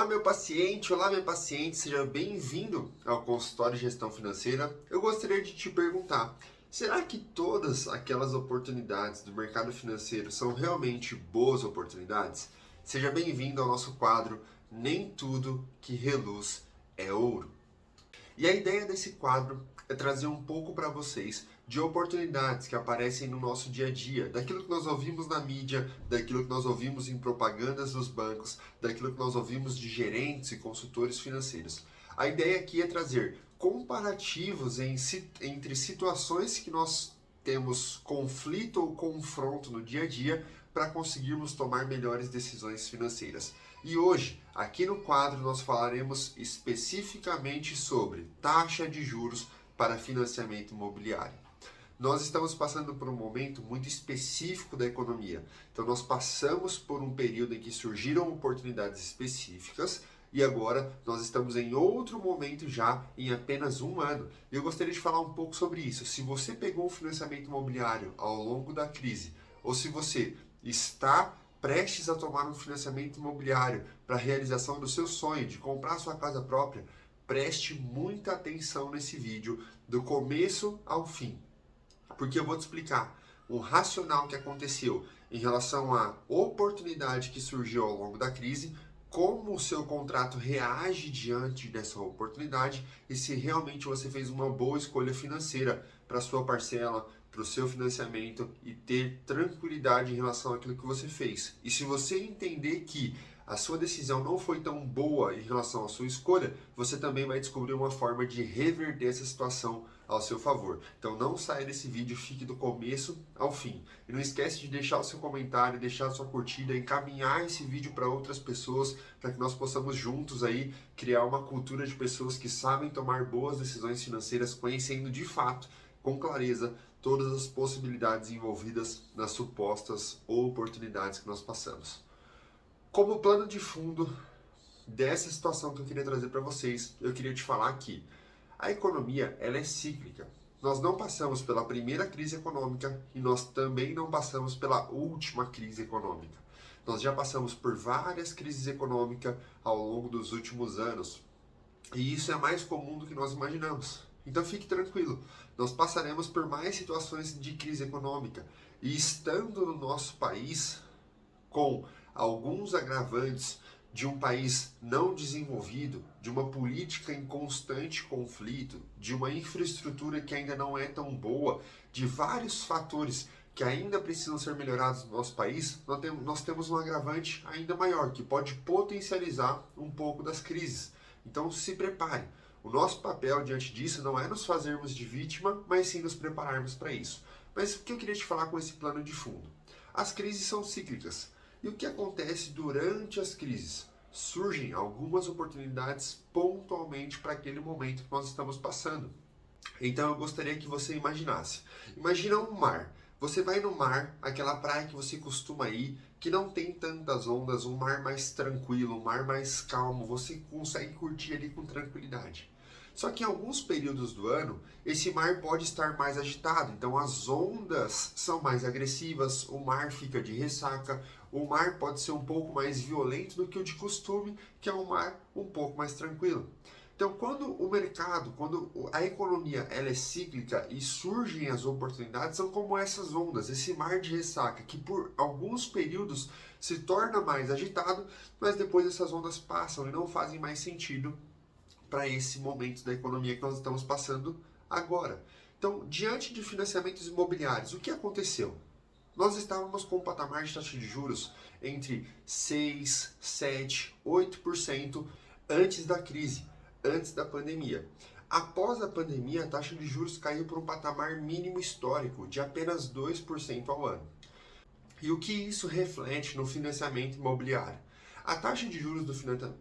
Olá, meu paciente, olá, minha paciente, seja bem-vindo ao consultório de gestão financeira. Eu gostaria de te perguntar, será que todas aquelas oportunidades do mercado financeiro são realmente boas oportunidades? Seja bem-vindo ao nosso quadro Nem Tudo que Reluz é Ouro. E a ideia desse quadro é trazer um pouco para vocês de oportunidades que aparecem no nosso dia a dia, daquilo que nós ouvimos na mídia, daquilo que nós ouvimos em propagandas dos bancos, daquilo que nós ouvimos de gerentes e consultores financeiros. A ideia aqui é trazer comparativos entre situações que nós temos conflito ou confronto no dia a dia para conseguirmos tomar melhores decisões financeiras. E hoje, aqui no quadro, nós falaremos especificamente sobre taxa de juros para financiamento imobiliário. Nós estamos passando por um momento muito específico da economia. Então, nós passamos por um período em que surgiram oportunidades específicas e agora nós estamos em outro momento já em apenas um ano. E eu gostaria de falar um pouco sobre isso. Se você pegou um financiamento imobiliário ao longo da crise, ou se você está prestes a tomar um financiamento imobiliário para a realização do seu sonho de comprar sua casa própria, preste muita atenção nesse vídeo, do começo ao fim. Porque eu vou te explicar um racional que aconteceu em relação à oportunidade que surgiu ao longo da crise, como o seu contrato reage diante dessa oportunidade e se realmente você fez uma boa escolha financeira para a sua parcela, para o seu financiamento e ter tranquilidade em relação àquilo que você fez. E se você entender que a sua decisão não foi tão boa em relação à sua escolha, você também vai descobrir uma forma de reverter essa situação ao seu favor. Então não saia desse vídeo, fique do começo ao fim. E não esquece de deixar o seu comentário, deixar a sua curtida, encaminhar esse vídeo para outras pessoas, para que nós possamos juntos aí criar uma cultura de pessoas que sabem tomar boas decisões financeiras, conhecendo de fato, com clareza, todas as possibilidades envolvidas nas supostas oportunidades que nós passamos. Como plano de fundo dessa situação que eu queria trazer para vocês, eu queria te falar que a economia ela é cíclica. Nós não passamos pela primeira crise econômica e nós também não passamos pela última crise econômica. Nós já passamos por várias crises econômicas ao longo dos últimos anos e isso é mais comum do que nós imaginamos. Então fique tranquilo, nós passaremos por mais situações de crise econômica e estando no nosso país com alguns agravantes de um país não desenvolvido, de uma política em constante conflito, de uma infraestrutura que ainda não é tão boa, de vários fatores que ainda precisam ser melhorados no nosso país, nós temos um agravante ainda maior, que pode potencializar um pouco das crises. Então se prepare. O nosso papel diante disso não é nos fazermos de vítima, mas sim nos prepararmos para isso. Mas o que eu queria te falar com esse plano de fundo? As crises são cíclicas. E o que acontece durante as crises? Surgem algumas oportunidades pontualmente para aquele momento que nós estamos passando. Então eu gostaria que você imaginasse. Imagina um mar. Você vai no mar, aquela praia que você costuma ir, que não tem tantas ondas, um mar mais tranquilo, um mar mais calmo, você consegue curtir ali com tranquilidade. Só que em alguns períodos do ano, esse mar pode estar mais agitado, então as ondas são mais agressivas, o mar fica de ressaca, o mar pode ser um pouco mais violento do que o de costume, que é um mar um pouco mais tranquilo. Então, quando o mercado, quando a economia ela é cíclica e surgem as oportunidades, são como essas ondas, esse mar de ressaca, que por alguns períodos se torna mais agitado, mas depois essas ondas passam e não fazem mais sentido para esse momento da economia que nós estamos passando agora. Então, diante de financiamentos imobiliários, o que aconteceu? Nós estávamos com um patamar de taxa de juros entre 6, 7, 8% antes da crise, antes da pandemia. Após a pandemia, a taxa de juros caiu para um patamar mínimo histórico de apenas 2% ao ano. E o que isso reflete no financiamento imobiliário? A taxa de juros do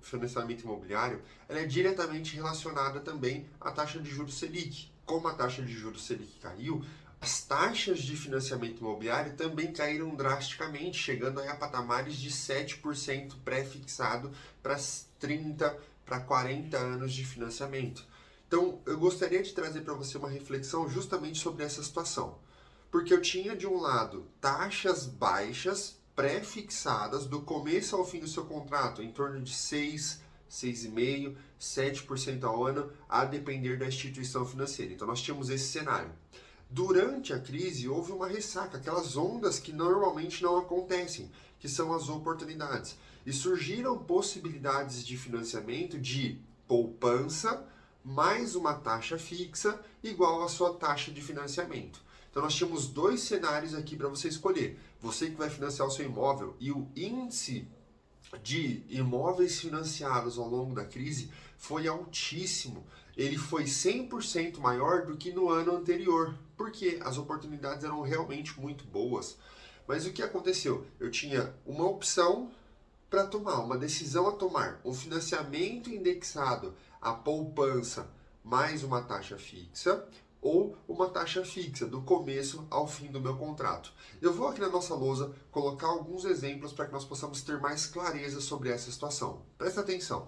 financiamento imobiliário ela é diretamente relacionada também à taxa de juros Selic. Como a taxa de juros Selic caiu, as taxas de financiamento imobiliário também caíram drasticamente, chegando a patamares de 7% pré-fixado para 30, para 40 anos de financiamento. Então, eu gostaria de trazer para você uma reflexão justamente sobre essa situação. Porque eu tinha, de um lado, taxas baixas, pré-fixadas, do começo ao fim do seu contrato, em torno de 6, 6,5%, 7% ao ano, a depender da instituição financeira. Então nós tínhamos esse cenário. Durante a crise houve uma ressaca, aquelas ondas que normalmente não acontecem, que são as oportunidades. E surgiram possibilidades de financiamento de poupança mais uma taxa fixa igual à sua taxa de financiamento. Então nós tínhamos dois cenários aqui para você escolher. Você que vai financiar o seu imóvel e o índice de imóveis financiados ao longo da crise foi altíssimo. Ele foi 100% maior do que no ano anterior, porque as oportunidades eram realmente muito boas. Mas o que aconteceu? Eu tinha uma opção para tomar, uma decisão a tomar, um financiamento indexado à poupança mais uma taxa fixa, ou uma taxa fixa do começo ao fim do meu contrato. Eu vou aqui na nossa lousa colocar alguns exemplos para que nós possamos ter mais clareza sobre essa situação. Presta atenção.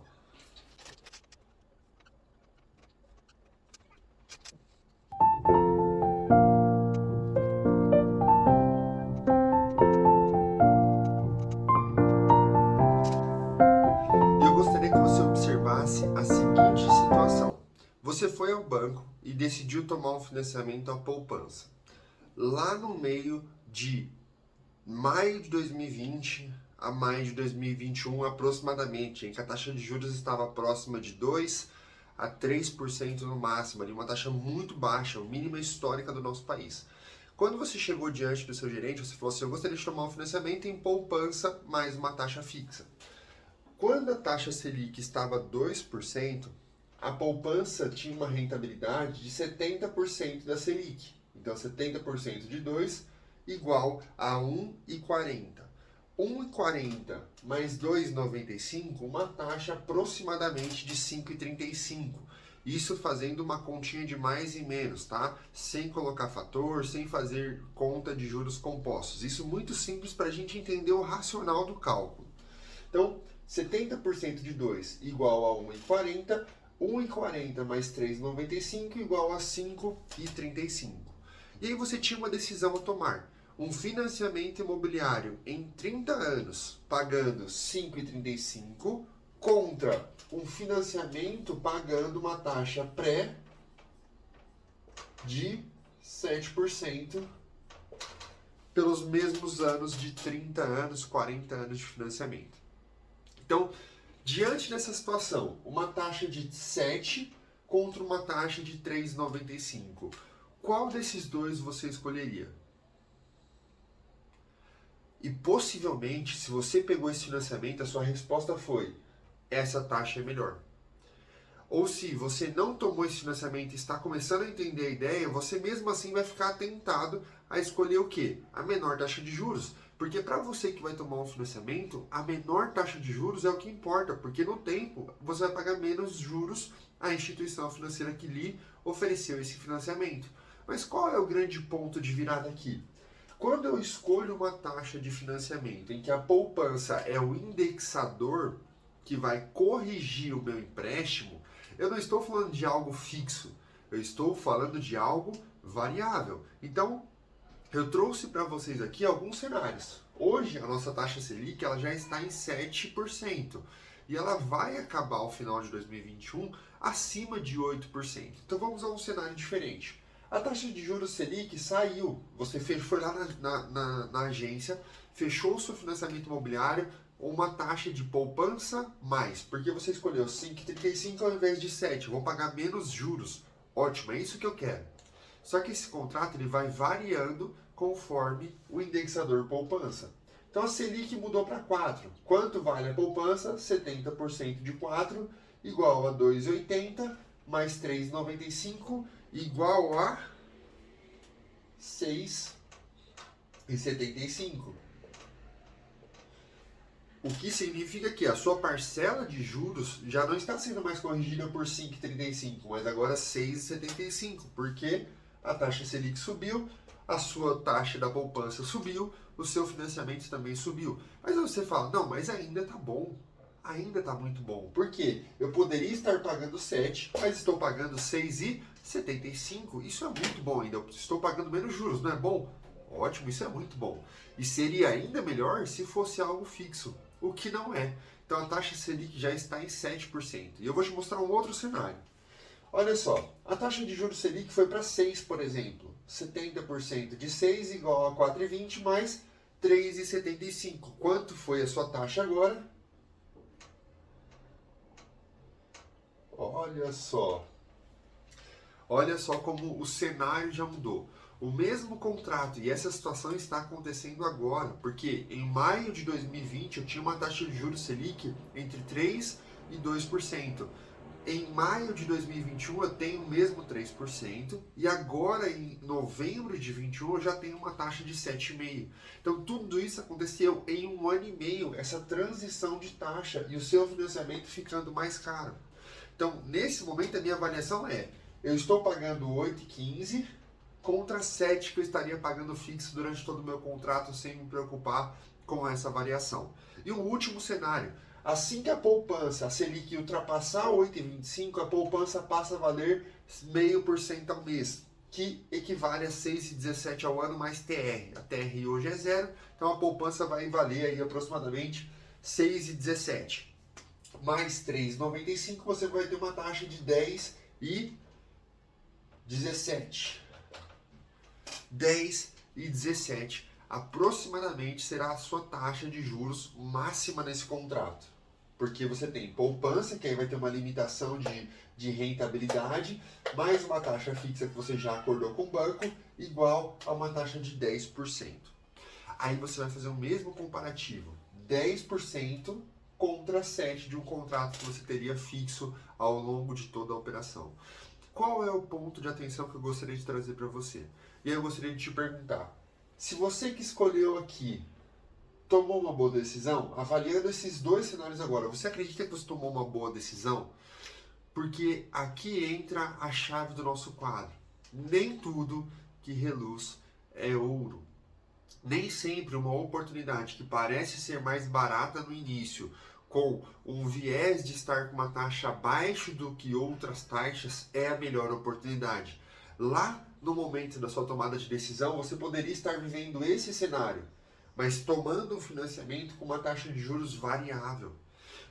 Eu gostaria que você observasse a seguinte situação. Você foi ao banco e decidiu tomar um financiamento à poupança. Lá no meio de maio de 2020 a maio de 2021 aproximadamente, em que a taxa de juros estava próxima de 2 a 3% no máximo, ali, uma taxa muito baixa, a mínima histórica do nosso país. Quando você chegou diante do seu gerente, você falou assim, eu gostaria de tomar um financiamento em poupança mais uma taxa fixa. Quando a taxa Selic estava 2%, a poupança tinha uma rentabilidade de 70% da Selic. Então, 70% de 2 igual a 1,40. 1,40 mais 2,95, uma taxa aproximadamente de 5,35. Isso fazendo uma continha de mais e menos, tá? Sem colocar fator, sem fazer conta de juros compostos. Isso muito simples para a gente entender o racional do cálculo. Então, 70% de 2 igual a 1,40. 1,40 mais 3,95 igual a 5,35. E aí você tinha uma decisão a tomar. Um financiamento imobiliário em 30 anos, pagando 5,35, contra um financiamento pagando uma taxa pré de 7% pelos mesmos anos de 30 anos, 40 anos de financiamento. Então, diante dessa situação, uma taxa de 7 contra uma taxa de 3,95, qual desses dois você escolheria? E possivelmente, se você pegou esse financiamento, a sua resposta foi, essa taxa é melhor. Ou se você não tomou esse financiamento e está começando a entender a ideia, você mesmo assim vai ficar tentado a escolher o quê? A menor taxa de juros. Porque para você que vai tomar um financiamento, a menor taxa de juros é o que importa, porque no tempo você vai pagar menos juros à instituição financeira que lhe ofereceu esse financiamento. Mas qual é o grande ponto de virada aqui? Quando eu escolho uma taxa de financiamento em que a poupança é o indexador que vai corrigir o meu empréstimo, eu não estou falando de algo fixo, eu estou falando de algo variável. Então, eu trouxe para vocês aqui alguns cenários. Hoje, a nossa taxa Selic ela já está em 7% e ela vai acabar ao final de 2021 acima de 8%. Então, vamos a um cenário diferente. A taxa de juros Selic saiu, você foi lá na agência, fechou o seu financiamento imobiliário, uma taxa de poupança mais, porque você escolheu 5,35 ao invés de 7, vou pagar menos juros. Ótimo, é isso que eu quero. Só que esse contrato ele vai variando conforme o indexador poupança. Então a Selic mudou para 4. Quanto vale a poupança? 70% de 4 igual a 2,80 mais 3,95 igual a 6,75. O que significa que a sua parcela de juros já não está sendo mais corrigida por 5,35, mas agora 6,75, porque a taxa Selic subiu, a sua taxa da poupança subiu, o seu financiamento também subiu. Mas você fala, não, mas ainda está bom, ainda está muito bom. Por quê? Eu poderia estar pagando 7, mas estou pagando 6,75, isso é muito bom ainda, eu estou pagando menos juros, não é bom? Ótimo, isso é muito bom. E seria ainda melhor se fosse algo fixo, o que não é. Então a taxa Selic já está em 7%. E eu vou te mostrar um outro cenário. Olha só, a taxa de juros Selic foi para 6, por exemplo. 70% de 6 igual a 4,20 mais 3,75. Quanto foi a sua taxa agora? Olha só. Olha só como o cenário já mudou. O mesmo contrato, e essa situação está acontecendo agora, porque em maio de 2020 eu tinha uma taxa de juros Selic entre 3% e 2%. Em maio de 2021 eu tenho o mesmo 3%, e agora em novembro de 2021 eu já tenho uma taxa de 7,5%. Então tudo isso aconteceu em 1 ano e meio, essa transição de taxa e o seu financiamento ficando mais caro. Então nesse momento a minha avaliação é, eu estou pagando 8,15 contra 7 que eu estaria pagando fixo durante todo o meu contrato sem me preocupar com essa variação. E o último cenário, assim que a poupança, a Selic ultrapassar 8,25, a poupança passa a valer 0,5% ao mês, que equivale a 6,17 ao ano mais TR. A TR hoje é 0, então a poupança vai valer aí aproximadamente 6,17. Mais 3,95 você vai ter uma taxa de 10,17. 10,17 aproximadamente será a sua taxa de juros máxima nesse contrato. Porque você tem poupança, que aí vai ter uma limitação de rentabilidade, mais uma taxa fixa que você já acordou com o banco, igual a uma taxa de 10%. Aí você vai fazer o mesmo comparativo, 10% contra 7% de um contrato que você teria fixo ao longo de toda a operação. Qual é o ponto de atenção que eu gostaria de trazer para você? E aí eu gostaria de te perguntar, se você que escolheu aqui tomou uma boa decisão, avaliando esses dois cenários agora, você acredita que você tomou uma boa decisão? Porque aqui entra a chave do nosso quadro. Nem tudo que reluz é ouro. Nem sempre uma oportunidade que parece ser mais barata no início, com um viés de estar com uma taxa abaixo do que outras taxas, é a melhor oportunidade. Lá no momento da sua tomada de decisão, você poderia estar vivendo esse cenário, mas tomando um financiamento com uma taxa de juros variável.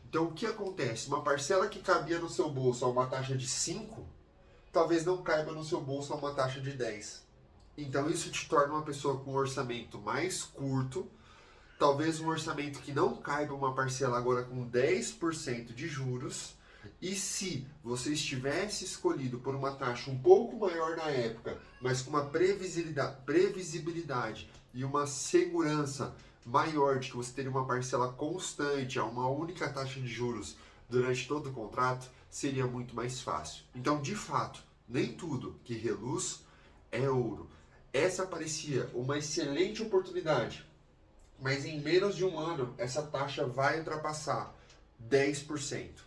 Então o que acontece? Uma parcela que cabia no seu bolso a uma taxa de 5, talvez não caiba no seu bolso a uma taxa de 10. Então isso te torna uma pessoa com um orçamento mais curto, talvez um orçamento que não caiba uma parcela agora com 10% de juros, e se você estivesse escolhido por uma taxa um pouco maior na época, mas com uma previsibilidade e uma segurança maior de que você teria uma parcela constante a uma única taxa de juros durante todo o contrato, seria muito mais fácil. Então, de fato, nem tudo que reluz é ouro. Essa parecia uma excelente oportunidade, mas em menos de um ano essa taxa vai ultrapassar 10%.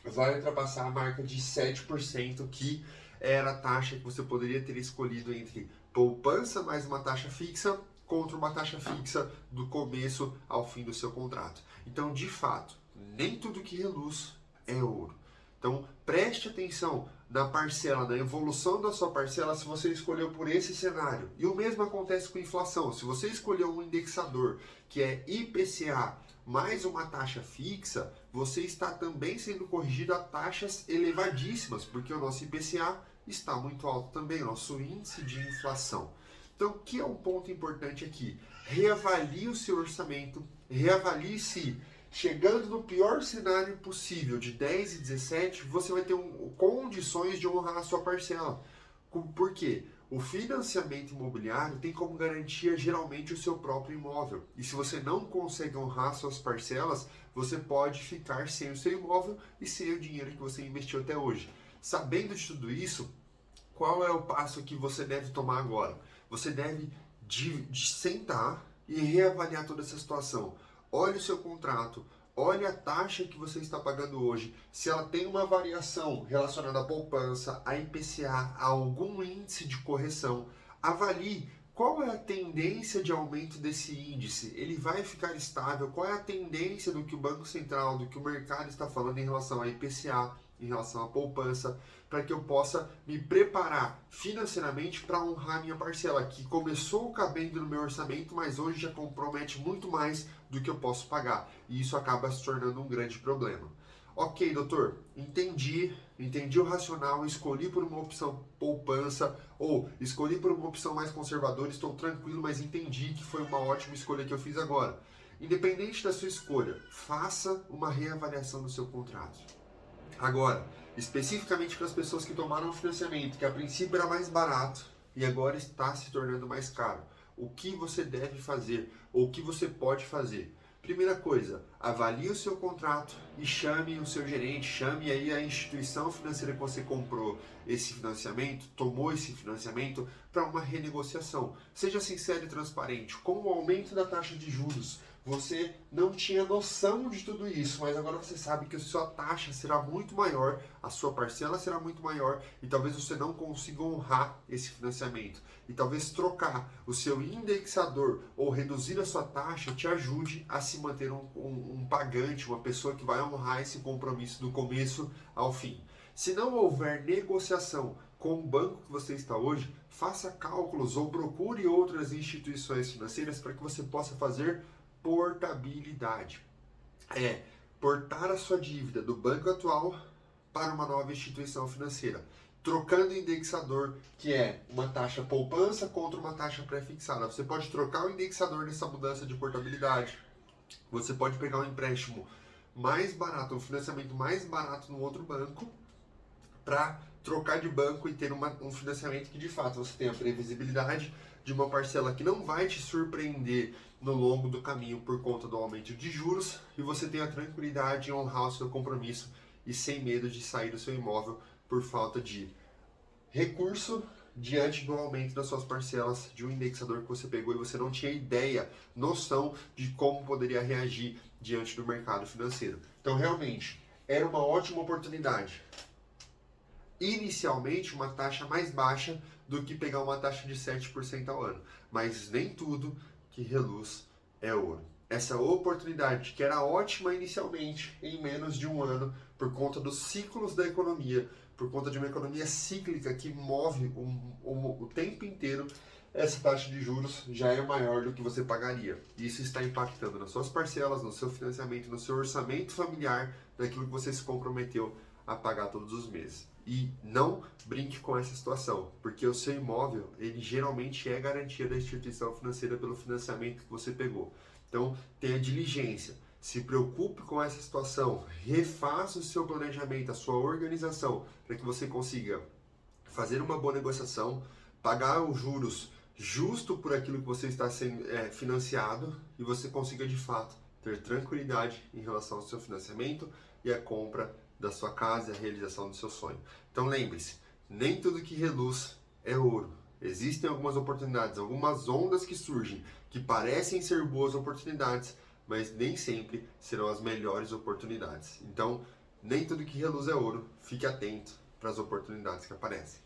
Vai ultrapassar a marca de 7%, que era a taxa que você poderia ter escolhido entre poupança mais uma taxa fixa contra uma taxa fixa do começo ao fim do seu contrato. Então, de fato, nem tudo que reluz é ouro. Então, preste atenção na parcela, na evolução da sua parcela se você escolheu por esse cenário. E o mesmo acontece com a inflação. Se você escolheu um indexador que é IPCA mais uma taxa fixa, você está também sendo corrigido a taxas elevadíssimas, porque o nosso IPCA está muito alto também, nosso índice de inflação. Então, o que é um ponto importante aqui? Reavalie o seu orçamento, reavalie se chegando no pior cenário possível, de 10 e 17, você vai ter condições de honrar a sua parcela. Por quê? O financiamento imobiliário tem como garantia geralmente o seu próprio imóvel. E se você não consegue honrar suas parcelas, você pode ficar sem o seu imóvel e sem o dinheiro que você investiu até hoje. Sabendo de tudo isso, qual é o passo que você deve tomar agora? Você deve sentar e reavaliar toda essa situação. Olhe o seu contrato, olhe a taxa que você está pagando hoje. Se ela tem uma variação relacionada à poupança, a IPCA, a algum índice de correção, avalie qual é a tendência de aumento desse índice. Ele vai ficar estável? Qual é a tendência do que o Banco Central, do que o mercado está falando em relação à IPCA, em relação à poupança, para que eu possa me preparar financeiramente para honrar a minha parcela, que começou cabendo no meu orçamento, mas hoje já compromete muito mais do que eu posso pagar. E isso acaba se tornando um grande problema. Ok, doutor, entendi o racional, escolhi por uma opção poupança ou escolhi por uma opção mais conservadora, estou tranquilo, mas entendi que foi uma ótima escolha que eu fiz agora. Independente da sua escolha, faça uma reavaliação do seu contrato. Agora, especificamente para as pessoas que tomaram o financiamento, que a princípio era mais barato e agora está se tornando mais caro, o que você deve fazer ou o que você pode fazer? Primeira coisa, avalie o seu contrato e chame o seu gerente, chame aí a instituição financeira que você comprou esse financiamento, tomou esse financiamento para uma renegociação. Seja sincero e transparente. Com o aumento da taxa de juros, você não tinha noção de tudo isso, mas agora você sabe que a sua taxa será muito maior, a sua parcela será muito maior e talvez você não consiga honrar esse financiamento. E talvez trocar o seu indexador ou reduzir a sua taxa te ajude a se manter um pagante, uma pessoa que vai honrar esse compromisso do começo ao fim. Se não houver negociação com o banco que você está hoje, faça cálculos ou procure outras instituições financeiras para que você possa fazer portabilidade. Portar a sua dívida do banco atual para uma nova instituição financeira, trocando o indexador, que é uma taxa poupança contra uma taxa pré-fixada. Você pode trocar o indexador nessa mudança de portabilidade. Você pode pegar um empréstimo mais barato, um financiamento mais barato no outro banco, para trocar de banco e ter um financiamento que de fato você tenha previsibilidade de uma parcela que não vai te surpreender no longo do caminho por conta do aumento de juros e você tenha a tranquilidade em honrar o seu compromisso e sem medo de sair do seu imóvel por falta de recurso diante do aumento das suas parcelas de um indexador que você pegou e você não tinha ideia, noção de como poderia reagir diante do mercado financeiro. Então, realmente, era uma ótima oportunidade. Inicialmente, uma taxa mais baixa do que pegar uma taxa de 7% ao ano. Mas nem tudo que reluz é ouro. Essa oportunidade, que era ótima inicialmente, em menos de um ano, por conta dos ciclos da economia, por conta de uma economia cíclica que move o tempo inteiro, essa taxa de juros já é maior do que você pagaria. Isso está impactando nas suas parcelas, no seu financiamento, no seu orçamento familiar, naquilo que você se comprometeu a pagar todos os meses. E não brinque com essa situação, porque o seu imóvel, ele geralmente é garantia da instituição financeira pelo financiamento que você pegou. Então, tenha diligência, se preocupe com essa situação, refaça o seu planejamento, a sua organização, para que você consiga fazer uma boa negociação, pagar os juros justo por aquilo que você está sendo financiado e você consiga, de fato, ter tranquilidade em relação ao seu financiamento e a compra da sua casa e a realização do seu sonho. Então lembre-se, nem tudo que reluz é ouro. Existem algumas oportunidades, algumas ondas que surgem, que parecem ser boas oportunidades, mas nem sempre serão as melhores oportunidades. Então, nem tudo que reluz é ouro. Fique atento para as oportunidades que aparecem.